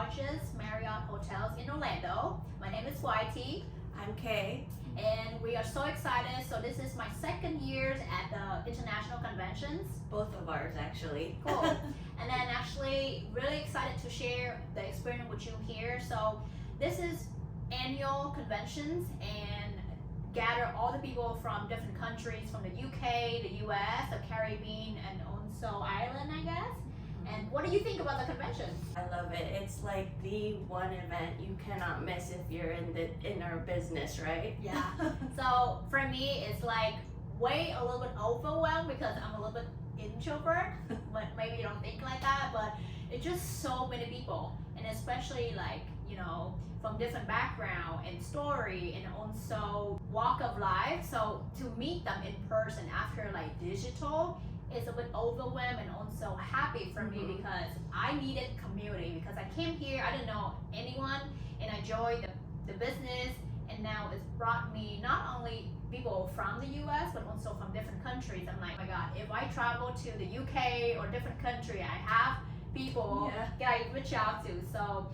largest Marriott hotels in Orlando. My name is YT. I'm Kay. And we are so excited. So this is my second year at the international conventions. Both of ours, actually. Cool. And then actually really excited to share the experience with you here. So this is annual conventions and gather all the people from different countries, from the UK, the US, the Caribbean, and also Ireland, I guess. And what do you think about the convention? I love it. It's like the one event you cannot miss if you're in our business, right? Yeah. So for me, it's like way a little bit overwhelmed because I'm a little bit introvert, but maybe you don't think like that, but it's just so many people, and especially like, you know, from different background and story and also walk of life. So to meet them in person after like digital is a bit overwhelmed and also happy for me because I needed community, because I came here, I didn't know anyone, and I joined the business, and now it's brought me not only people from the US but also from different countries. I'm like, oh my god, if I travel to the UK or different country, I have people that I reach out to. So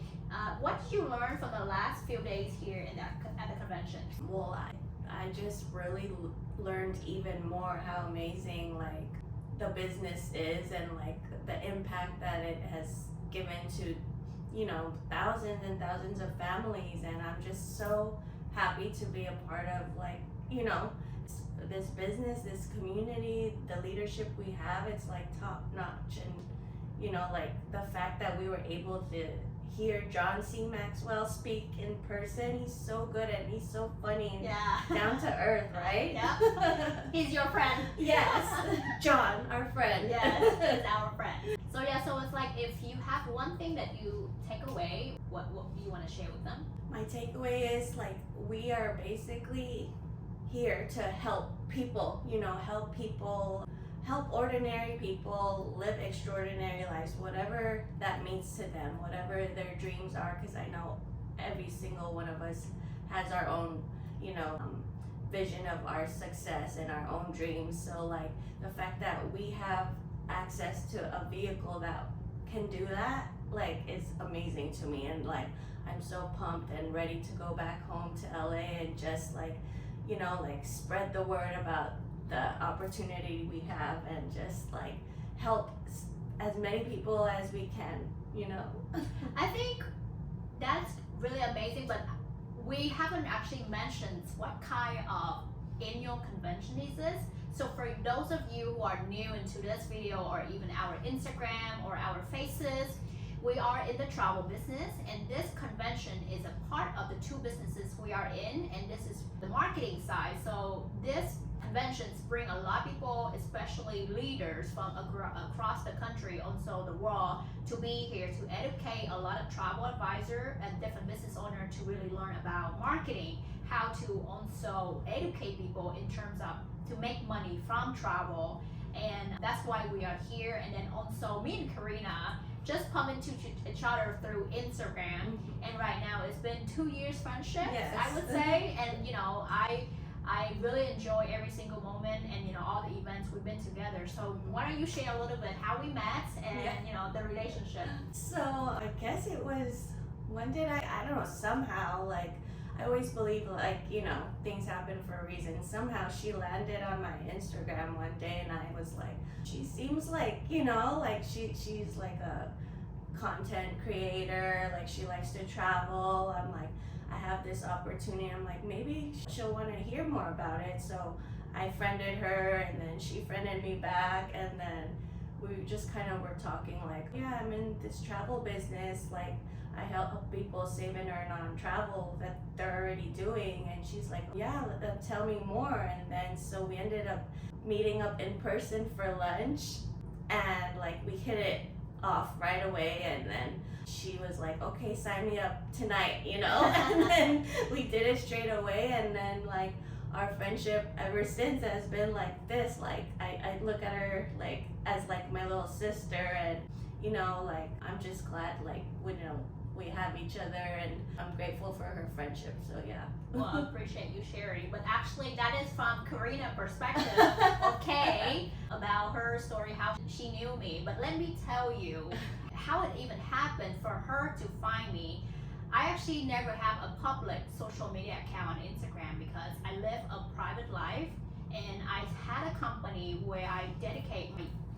what did you learn from the last few days here at the convention? Well, I just really learned even more how amazing like the business is, and like the impact that it has given to, you know, thousands and thousands of families. And I'm just so happy to be a part of, like, you know, this business, this community, the leadership we have. It's like top notch. And you know, like the fact that we were able to hear John C. Maxwell speak in person. He's so good and he's so funny and down to earth, right? Yeah. He's your friend. Yes. John, our friend. Yes, he's our friend. So yeah, so it's like if you have one thing that you take away, what do you want to share with them? My takeaway is like we are basically here to help people, you know, help ordinary people live extraordinary lives, whatever that means to them, whatever their dreams are, because I know every single one of us has our own, you know, vision of our success and our own dreams. So like the fact that we have access to a vehicle that can do that, like, is amazing to me. And like I'm so pumped and ready to go back home to LA and just like, you know, like spread the word about the opportunity we have and just like help as many people as we can, you know. I think that's really amazing, but we haven't actually mentioned what kind of annual convention this is. So for those of you who are new into this video or even our Instagram or our faces, we are in the travel business, and this convention is a part of the two businesses we are in, and this is the marketing side. So this conventions bring a lot of people, especially leaders from across the country, also the world, to be here to educate a lot of travel advisor and different business owners to really learn about marketing, how to also educate people in terms of to make money from travel. And that's why we are here. And then also me and Karina just bump into each other through Instagram, and right now it's been 2 years friendship, I would say. And you know, I really enjoy every single moment, and you know, all the events we've been together. So why don't you share a little bit how we met and you know, the relationship? So I guess it was, when did I don't know, somehow, like I always believe, like, you know, things happen for a reason. Somehow she landed on my Instagram one day, and I was like, she seems like, you know, like she's like a content creator, like she likes to travel. I'm like, I have this opportunity. I'm like, maybe she'll want to hear more about it. So I friended her, and then she friended me back, and then we just kind of were talking like, yeah, I'm in this travel business, like I help people save and earn on travel that they're already doing. And she's like, yeah, tell me more. And then so we ended up meeting up in person for lunch, and like we hit it off right away. And then she was like, okay, sign me up tonight, you know. And then we did it straight away. And then like our friendship ever since has been like this. Like I look at her like as like my little sister, and you know, like I'm just glad like we know we have each other, and I'm grateful for her friendship. So yeah. Well, I appreciate you sharing. But actually that is from Karina's perspective, okay, about her story, how she knew me. But let me tell you how it even happened for her to find me. I actually never have a public social media account on Instagram because I live a private life, and I had a company where I dedicate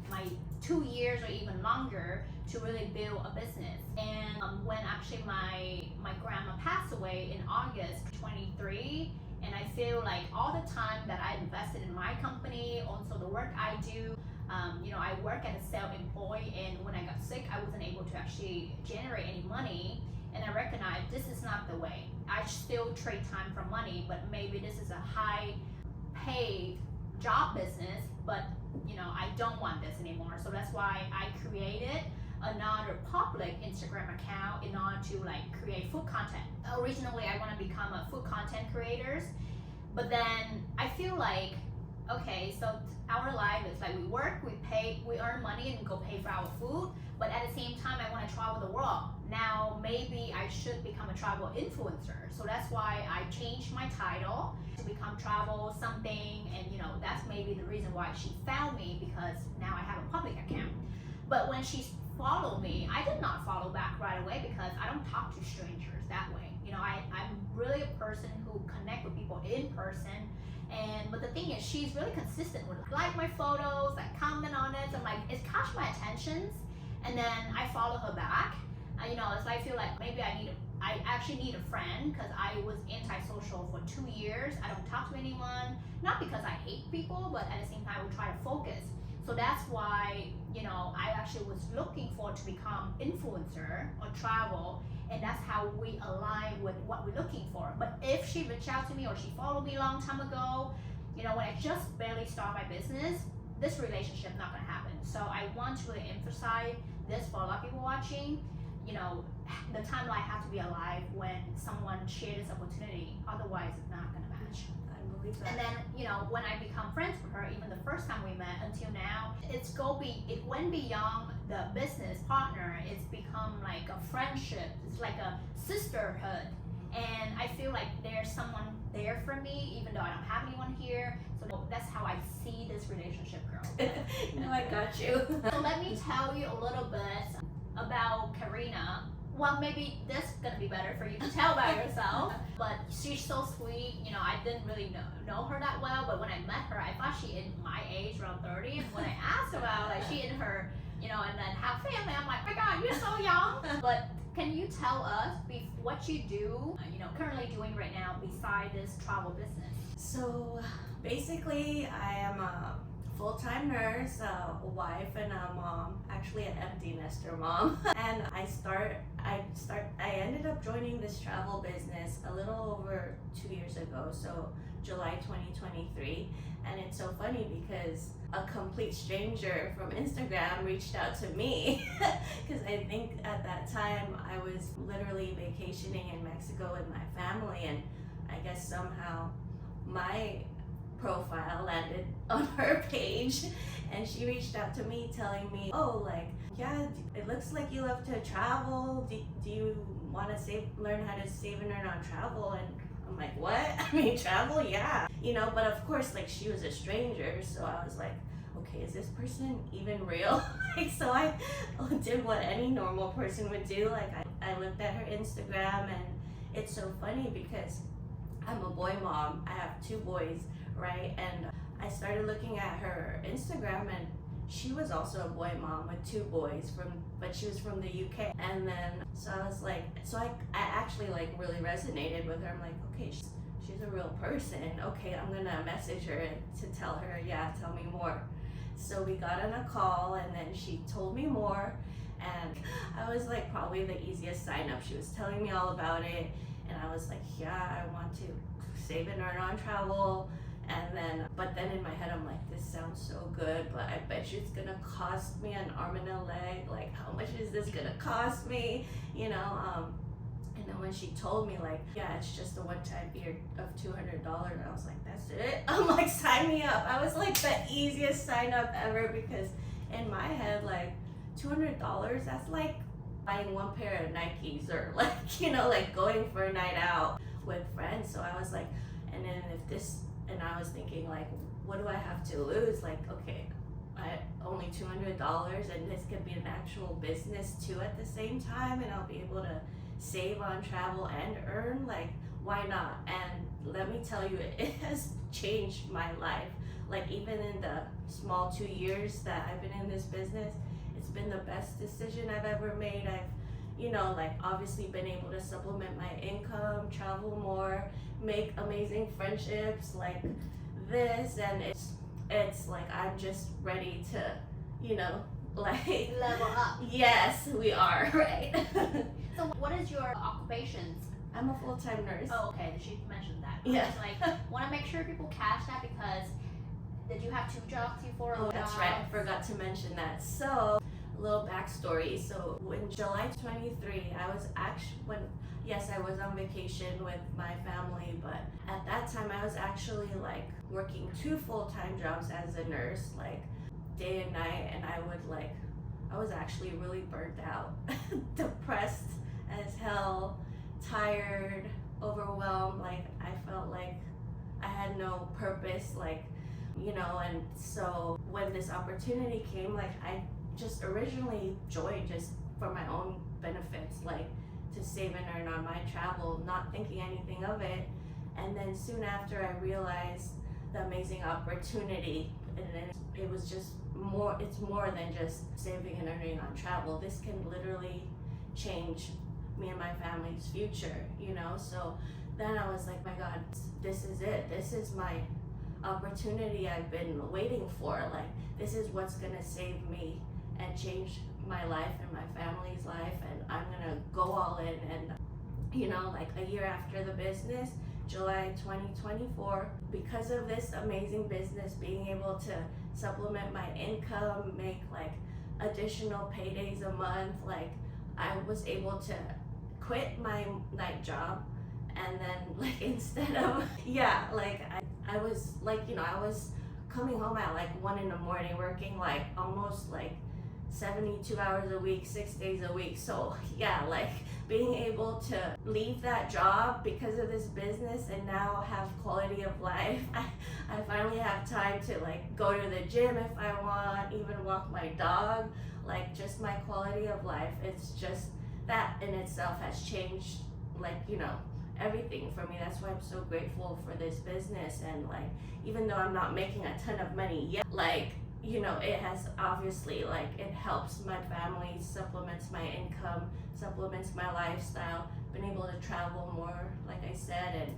my 2 years or even longer to really build a business. And when actually my grandma passed away in August 23, and I feel like all the time that I invested in my company, also the work I do, I work as a self-employed, and when I got sick, I wasn't able to actually generate any money. And I recognize this is not the way. I still trade time for money, but maybe this is a high paid job business, but I don't want this anymore. So that's why I created another public Instagram account in order to create food content. Originally, I want to become a food content creators, but then I feel like, okay, so our life is like we work, we pay, we earn money and go pay for our food, but at the same time, I want to travel the world. Now, maybe I should become a travel influencer. So that's why I changed my title to become travel something, and that's maybe the reason why she found me, because now I have a public account. But when she followed me, I did not follow back right away because I don't talk to strangers that way. I'm really a person who connect with people in person. But the thing is, she's really consistent with like my photos, like comment on it. So I'm like, it's caught my attentions, and then I follow her back. It's like I feel like maybe I actually need a friend, because I was antisocial for 2 years. I don't talk to anyone, not because I hate people, but at the same time, I would try to focus. So that's why, I actually was looking forward to become influencer or travel, and that's how we align with what we're looking for. But if she reached out to me or she followed me a long time ago, when I just barely started my business, this relationship not gonna happen. So I want to really emphasize this for a lot of people watching. The timeline has to be alive when someone shares this opportunity. Otherwise, it's not gonna match. I believe that. And then, when I become friends with her, even the first time we met until now, it went beyond the business partner. It's become like a friendship. It's like a sisterhood. And I feel like there's someone there for me, even though I don't have anyone here. So that's how I see this relationship, girl. I got you. So let me tell you a little bit about Karina. Well, maybe this is gonna be better for you to tell about yourself. But she's so sweet. I didn't really know her that well, but when I met her, I thought she in my age, around 30. And when I asked about she in her, and then have family, I'm like, oh my God, you're so young. But can you tell us what you do, currently doing right now beside this travel business? So basically, I am a full-time nurse, a wife, and a mom. Actually, an empty nester mom. And I ended up joining this travel business a little over 2 years ago. So July 2023. And it's so funny because a complete stranger from Instagram reached out to me because I think at that time I was literally vacationing in Mexico with my family, and I guess somehow my profile landed on her page, and she reached out to me telling me, oh, yeah, it looks like you love to travel. Do you want to learn how to save and earn on travel? And I'm like, what? I mean, travel, yeah. But of course, she was a stranger, so I was like, okay, is this person even real? So I did what any normal person would do. I looked at her Instagram, and it's so funny because I'm a boy mom. I have 2 boys, right? And I started looking at her Instagram, and she was also a boy mom with 2 boys but she was from the UK. And then, so I was like, I actually really resonated with her. I'm like, okay, she's a real person. Okay, I'm gonna message her to tell her, yeah, tell me more. So we got on a call, and then she told me more, and I was probably the easiest sign up. She was telling me all about it, and I was like, yeah, I want to save and earn on travel. But then in my head, I'm like, this sounds so good, but I bet you it's gonna cost me an arm and a leg. How much is this gonna cost me? And then when she told me, yeah, it's just a one-time fee of $200, and I was like, that's it? I'm like, sign me up. I was the easiest sign up ever, because in my head, $200, that's buying 1 pair of Nikes, or going for a night out with friends. So I was and then and I was thinking, what do I have to lose? Okay, only $200, and this could be an actual business too at the same time, and I'll be able to save on travel and earn, like, why not? And let me tell you, it has changed my life. Like, even in the small 2 years that I've been in this business, it's been the best decision I've ever made. I've, like, obviously been able to supplement my income, travel more, make amazing friendships like this, and it's like I'm just ready to, like Level up. yes, we are, right? So what is your occupations? I'm a full-time nurse. Oh, okay, she mentioned that. Yeah. Just like want to make sure people catch that, because did you have 2 jobs before? Oh, that's right. I forgot to mention that. So, a little backstory. So, in July 23, I was I was on vacation with my family, but at that time I was actually like working 2 full-time jobs as a nurse, like day and night, and I was actually really burnt out, depressed as hell, tired, overwhelmed. Like, I felt like I had no purpose, like, and so when this opportunity came, like, I just originally joined just for my own benefits, like to save and earn on my travel, not thinking anything of it. And then soon after, I realized the amazing opportunity, and then it was just it's more than just saving and earning on travel. This can literally change me and my family's future, so then I was like, my God, this is it. This is my opportunity I've been waiting for. Like, this is what's gonna save me and change my life and my family's life, and I'm gonna go all in. And like a year after the business, July 2024, because of this amazing business, being able to supplement my income, make like additional paydays a month, like I was able to quit my night job. And then, like, instead of I was like, I was coming home at like 1 a.m, working like almost like 72 hours a week, 6 days a week. So yeah, like being able to leave that job because of this business and now have quality of life. I finally have time to like go to the gym if I want, even walk my dog, like just my quality of life. It's just that in itself has changed, like, everything for me. That's why I'm so grateful for this business. And like, even though I'm not making a ton of money yet, like, it has obviously, like, it helps my family, supplements my income, supplements my lifestyle, been able to travel more, like I said, and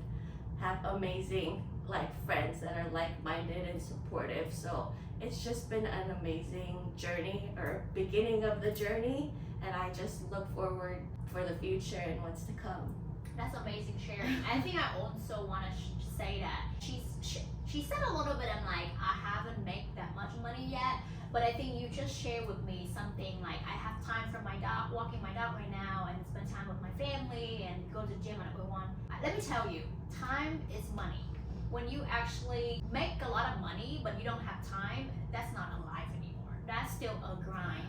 have amazing like friends that are like-minded and supportive. So it's just been an amazing journey, or beginning of the journey, and I just look forward for the future and what's to come. That's amazing sharing. I think I also want to say that she said a little bit. I'm like, I haven't made that much money yet, but I think you just shared with me something like, I have time for my dog, walking my dog right now, and spend time with my family and go to the gym whenever I want. Let me tell you, time is money. When you actually make a lot of money but you don't have time, that's not a life anymore. That's still a grind.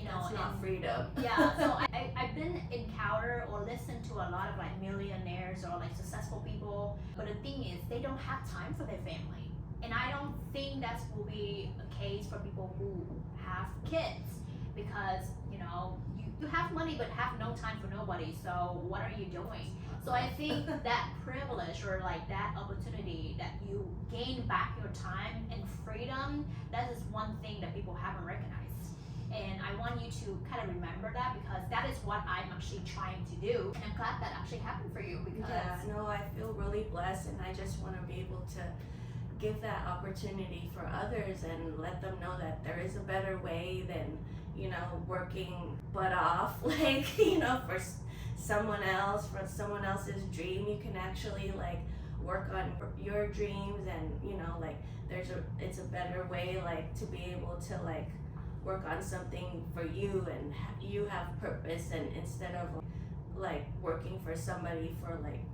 That's not freedom. Yeah, so I've been encounter or listened to a lot of like millionaires or like successful people, but the thing is they don't have time for their family. And I don't think that will be a case for people who have kids, because you have money but have no time for nobody, so what are you doing? So I think that privilege, or like that opportunity that you gain back your time and freedom, that is one thing that people haven't recognized. And I want you to kind of remember that, because that is what I'm actually trying to do. And I'm glad that actually happened for you, because I feel really blessed, and I just want to be able to give that opportunity for others and let them know that there is a better way than, working butt off, like, for someone else, for someone else's dream. You can actually like work on your dreams, and like it's a better way, like, to be able to like work on something for you, and you have purpose, and instead of like working for somebody for like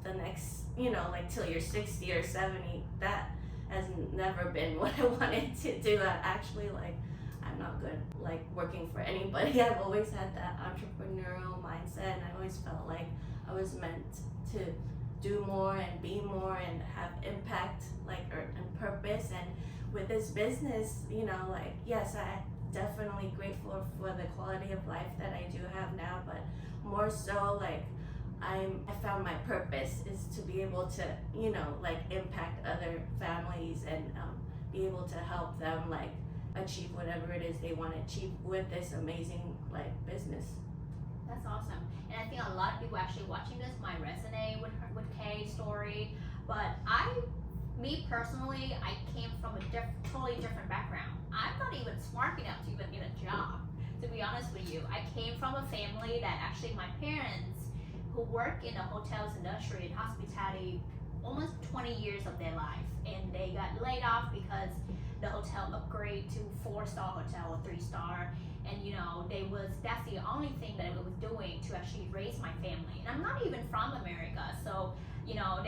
the next, like till you're 60 or 70, that has never been what I wanted to do. I actually, like, I'm not good like working for anybody. I've always had that entrepreneurial mindset, and I always felt like I was meant to do more and be more and have impact, like, and purpose. And with this business, you know, like, yes, I definitely grateful for the quality of life that I do have now, but more so like I found my purpose is to be able to, you know, like impact other families and be able to help them like achieve whatever it is they want to achieve with this amazing like business. That's awesome. And I think a lot of people actually watching this might resonate with Kay's story. But me personally, I came from a totally different background. I'm not even smart enough to even get a job, to be honest with you. I came from a family that actually my parents, who work in the hotels industry and hospitality almost 20 years of their life, and they got laid off because the hotel upgrade to 4-star hotel or 3-star, and you know that's the only thing that I was doing to actually raise my family. And I'm not even from America, so you know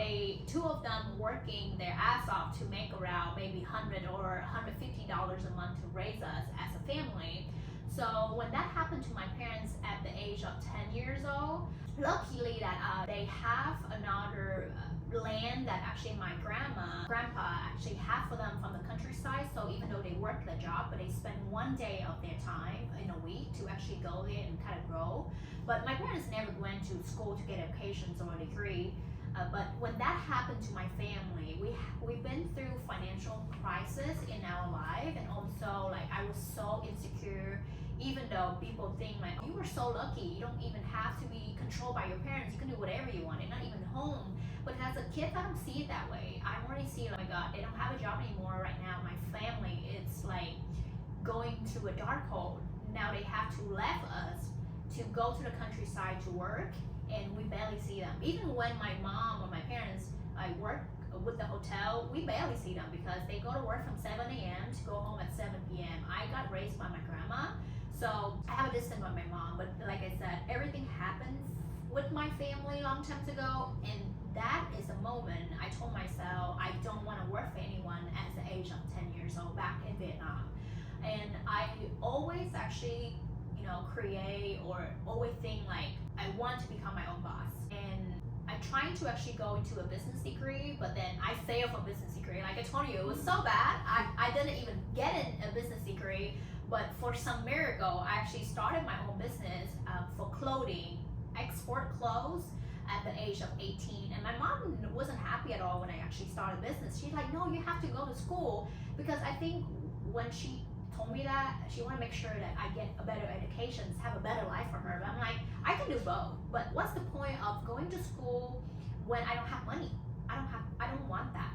two of them working their ass off to make around maybe $100 or $150 a month to raise us as a family. So when that happened to my parents at the age of 10 years old, luckily that they have another land that actually my grandpa actually had for them from the countryside. So even though they work the job, but they spend one day of their time in a week to actually go there and kind of grow. But my parents never went to school to get educations or a degree. But when that happened to my family, we've been through financial crisis in our life, and also like I was so insecure. Even though people think like you were so lucky, you don't even have to be controlled by your parents, you can do whatever you want, you're not even home. But as a kid, I don't see it that way. I already see, oh my God, they don't have a job anymore right now. My family, it's like going to a dark hole. Now they have to leave us to go to the countryside to work, and we barely see them. Even when my mom or my parents work with the hotel, we barely see them because they go to work from 7 a.m. to go home at 7 p.m. I got raised by my grandma, so I have a distance with my mom. But like I said, everything happened with my family long time ago, and that is a moment I told myself I don't want to work for anyone at the age of 10 years old back in Vietnam. And I always actually, you know, create or always think like I want to become my own boss. And I'm trying to actually go into a business degree, but then I failed for business degree. Like I told you, it was so bad. I didn't even get a business degree, but for some miracle, I actually started my own business for clothing, export clothes at the age of 18. And my mom wasn't happy at all when I actually started a business. She's like, no, you have to go to school, because I think when she told me that, she wanted to make sure that I get a better education, have a better life for her. But I'm like, I can do both. But what's the point of going to school when I don't have money? I don't want that.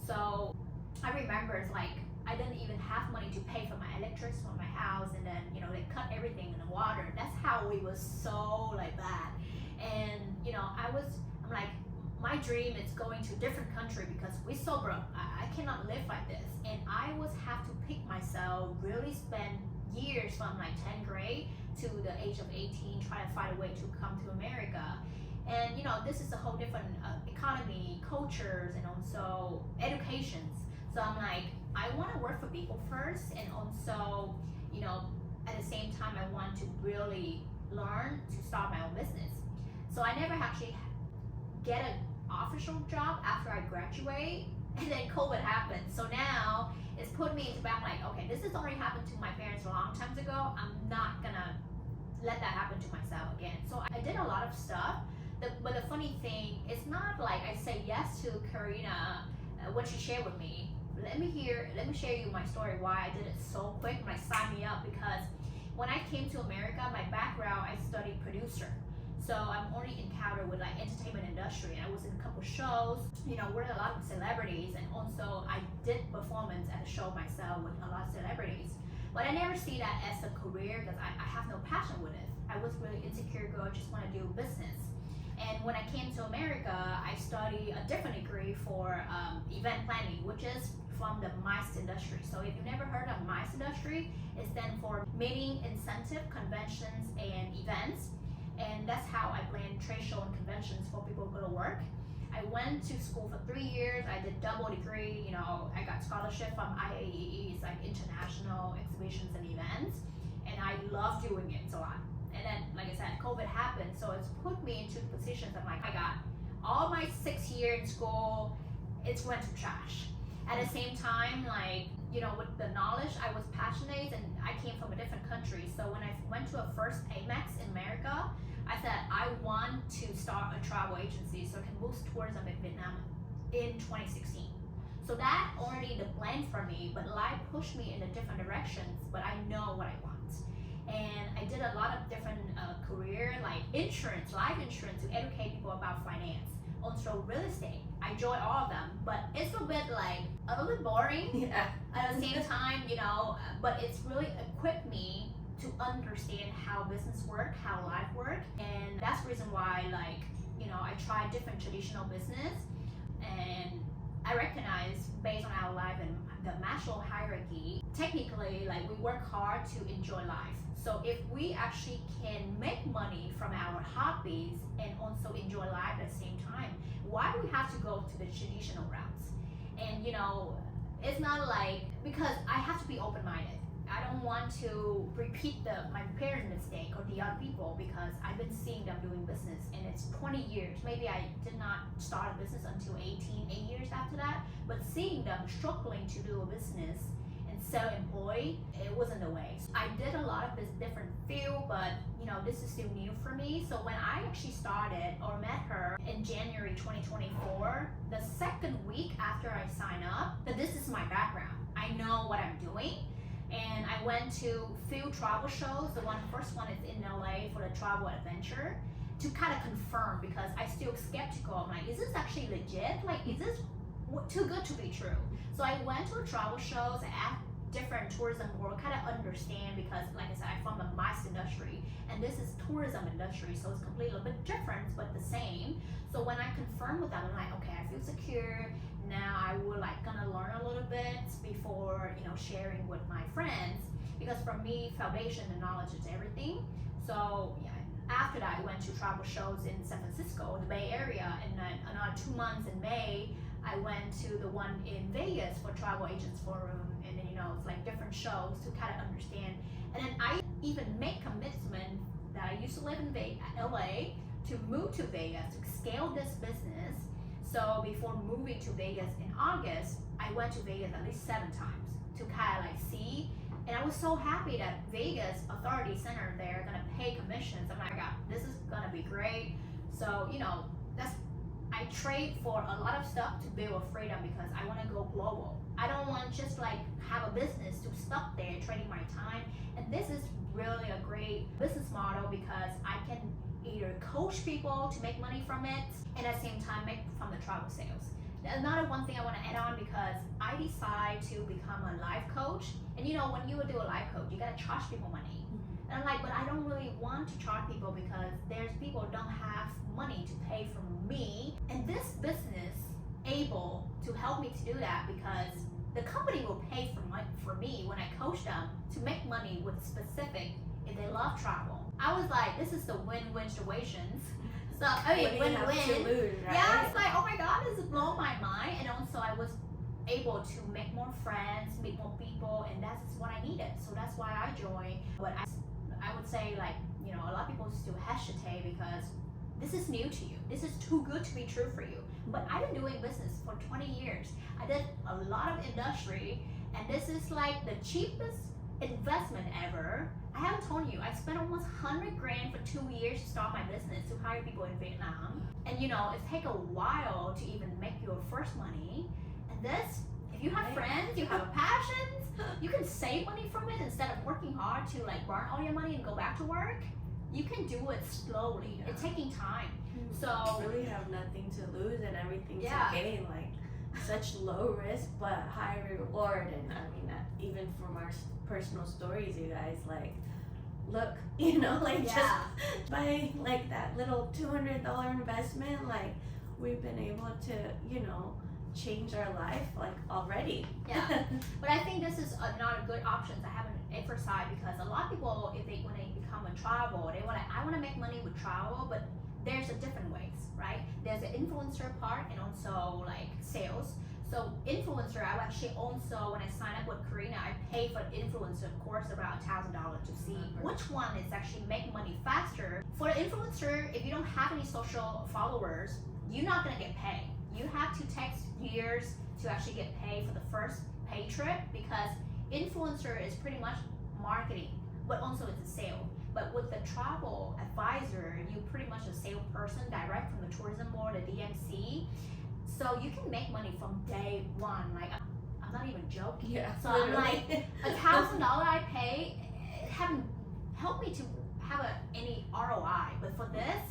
So I remember it's like I didn't even have money to pay for my electricity for my house, and then you know they cut everything in the water. That's how we was so like bad. And you know I'm like, my dream is going to a different country because we're so broke. I cannot live like this. And I was have to pick myself, really spend years from like 10th grade to the age of 18, try to find a way to come to America. And you know, this is a whole different economy, cultures, and also educations. So I'm like, I want to work for people first, and also, you know, at the same time, I want to really learn to start my own business. So I never actually get an official job after I graduate, and then COVID happened. So now it's put me into, I'm like, okay, this has already happened to my parents a long time ago. I'm not gonna let that happen to myself again. So I did a lot of stuff. But the funny thing, it's not like I say yes to Karina, what she shared with me. Let me share you my story why I did it so quick when I signed me up. Because when I came to America, my background, I studied producer. So I'm only encountered with like entertainment industry. I was in a couple shows, you know, with a lot of celebrities, and also I did performance at a show myself with a lot of celebrities. But I never see that as a career because I have no passion with it. I was really insecure girl, just want to do business. And when I came to America, I studied a different degree for event planning, which is from the MICE industry. So if you've never heard of MICE industry, it stands for meeting, incentive, conventions, and events. And that's how I plan trade show and conventions for people who go to work. I went to school for 3 years. I did double degree. You know, I got scholarship from IAEE, it's like international exhibitions and events, and I love doing it a lot. And then, like I said, COVID happened, so it's put me into positions. I'm like, I got all my 6 years in school, it's went to trash. At the same time, like with the knowledge, I was passionate and I came from a different country. So when I went to a first Amex in America, I said I want to start a travel agency so I can boost tourism in Vietnam in 2016. So that already the plan for me, but life pushed me in a different directions, but I know what I want. And I did a lot of different career, like insurance, life insurance, to educate people about finance. Also real estate. I enjoy all of them, but it's a bit like a little bit boring. Yeah. At the same time, but it's really equipped me to understand how business work, how life work, and that's the reason why, I tried different traditional business, and I recognize based on our life and the Maslow hierarchy, technically, we work hard to enjoy life. So if we actually can make money from our hobbies and also enjoy life at the same time, why do we have to go to the traditional routes? And it's not because I have to be open-minded. I don't want to repeat my parents' mistake or the other people, because I've been seeing them doing business and it's 20 years. Maybe I did8 start a business until 8 years after that, but seeing them struggling to do a business and sell employee, it wasn't the way. I did a lot of this different field, but this is still new for me. So when I actually started or met her in January 2024, the second week after I signed up, that this is my background. I know what I'm doing. And I went to few travel shows. The first one is in LA for the travel adventure, to kind of confirm, because I still skeptical. I'm like, is this actually legit? Is this too good to be true? So I went to travel shows, I asked different tourism world, kind of understand, because like I said, I'm from the MICE industry, and this is tourism industry, so it's completely a bit different, but the same. So when I confirmed with them, I'm like, okay, I feel secure. Now I would gonna learn a little bit before sharing with my friends, because for me, foundation and knowledge is everything. So yeah, after that I went to travel shows in San Francisco, the Bay Area, and then another 2 months in May I went to the one in Vegas for Travel Agents Forum, and then it's different shows to kind of understand. And then I even make commitment that I used to live in LA to move to Vegas to scale this business. So before moving to Vegas in August, I went to Vegas at least 7 times to kind of see. And I was so happy that Vegas Authority Center, they're gonna pay commissions. I'm like, God, this is gonna be great. So I trade for a lot of stuff to build a freedom, because I want to go global. I don't want just have a business to stuck there trading my time. And this is really a great business model, because I can either coach people to make money from it, and at the same time make from the travel sales. Another one thing I want to add on, because I decide to become a life coach, and when you do a life coach, you gotta charge people money. And I'm like, but I don't really want to charge people, because there's people who don't have money to pay for me, and this business able to help me to do that, because the company will pay for me when I coach them to make money with specific, if they love travel. I was like, this is the win-win situations. So I mean, win-win. Right? Yeah, it's like, oh my God, this is blowing my mind. And also I was able to make more friends, meet more people, and that's what I needed. So that's why I joined. But I would say a lot of people still hesitate, because this is new to you. This is too good to be true for you. But I've been doing business for 20 years. I did a lot of industry, and this is the cheapest investment ever. I haven't told you, I spent almost 100 grand for 2 years to start my business, to hire people in Vietnam. And it takes a while to even make your first money. And this, if you have friends, you have passions, you can save money from it instead of working hard to burn all your money and go back to work. You can do it slowly. Yeah. It's taking time. So you really have nothing to lose and everything to gain. Such low risk but high reward. And I mean, even from our personal stories, you guys, look, just by that little $200 investment, we've been able to change our life already. Yeah, but I think this is not a good option. I haven't emphasized, because a lot of people, when they become a travel, I want to make money with travel, but there's a different ways, right? There's the influencer part, and also sales. So influencer, I actually also, when I signed up with Karina, I paid for influencer course about $1,000 to see which one is actually make money faster. For the influencer, if you don't have any social followers, you're not gonna get paid. You have to take years to actually get paid for the first paid trip because influencer is pretty much marketing, but also it's a sale. But with the travel advisor, you pretty much a salesperson direct from the tourism board, the DMC. So you can make money from day one. Like I'm not even joking. Yeah. So I'm like $1,000 I pay haven't helped me to have any ROI. But for this,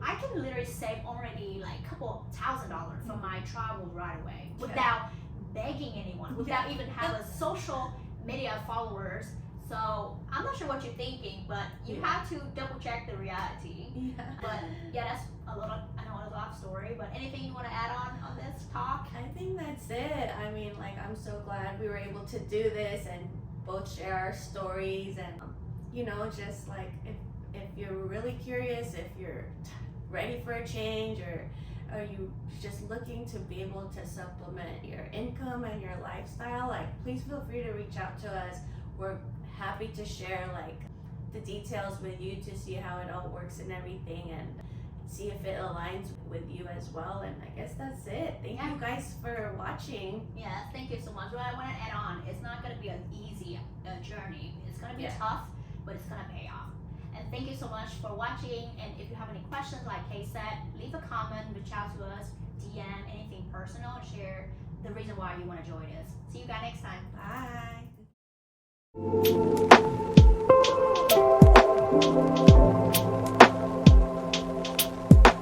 I can literally save already like a couple $1,000 from my travel right away without begging anyone, without even have a social media followers. So I'm not sure what you're thinking, but you have to double check the reality. Yeah. But yeah, that's a little, I know it's a lot of story, but anything you want to add on this talk? I think that's it. I mean, like, I'm so glad we were able to do this and both share our stories and, you know, just like if you're really curious, if you're ready for a change, or are you just looking to be able to supplement your income and your lifestyle, like, please feel free to reach out to us. We're happy to share like the details with you to see how it all works and everything, and see if it aligns with you as well. And I guess that's it. Thank you guys for watching. Yeah, thank you so much. What I want to add on, it's not going to be an easy journey. It's going to be tough, but it's going to pay off. And thank you so much for watching. And if you have any questions, like Kay said, leave a comment, reach out to us, DM, anything personal, share the reason why you want to join us. See you guys next time. Bye.